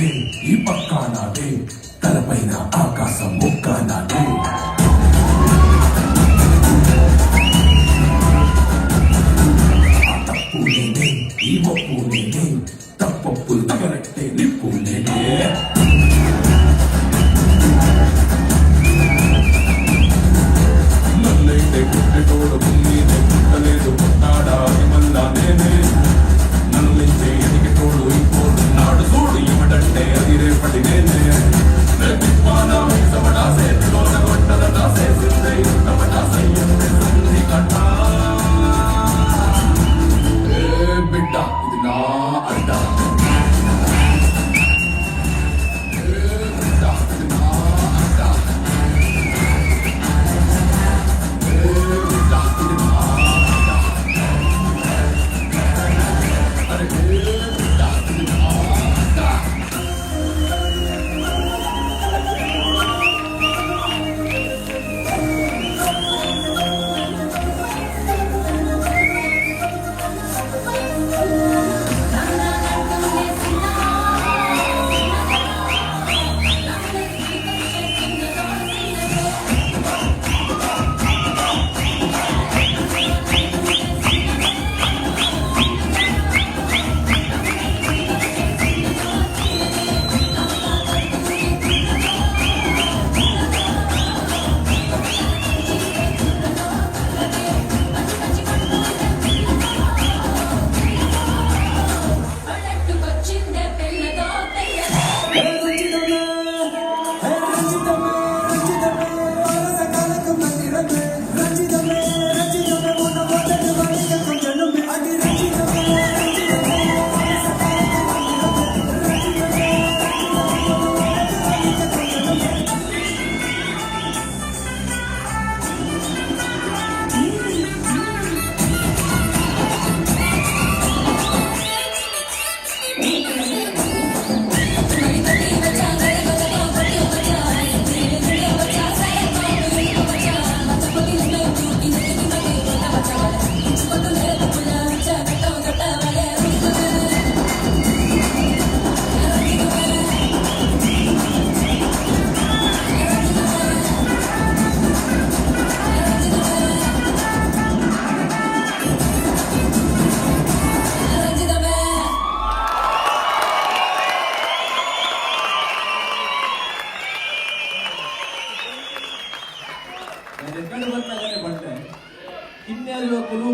నాదే, ఈ పక్క నాదే, తలపైన ఆకాశం ముక్క నాదే. ఆ తప్పు నేనే, ఈ ఒప్పు నేనే, తప్పప్పులు తగలట్టే నిప్పు నేనే. నల్లైతే గుడ్డెటోడు నేనే, పుట్టలేదు పుట్టాడా మళ్ళా నేనే. నన్ను మించే ఎదిగేటోడు ఇంకోడు నాడు చూడు, ఇవడంటే అది రేపటి నేనే. రేపిప్పానా మీసవడా సేతిలోన గొట్టల దాసేసిందే, తమడా సయ్యందే సంధి కట్ట. ఏ బిడ్డ ఇది నా అడ్డ. ಎಕಡೆ ಬಂದಾಗಲೇ ಬಂದೆ ಇನ್ಯಾರು ಯುವಕರು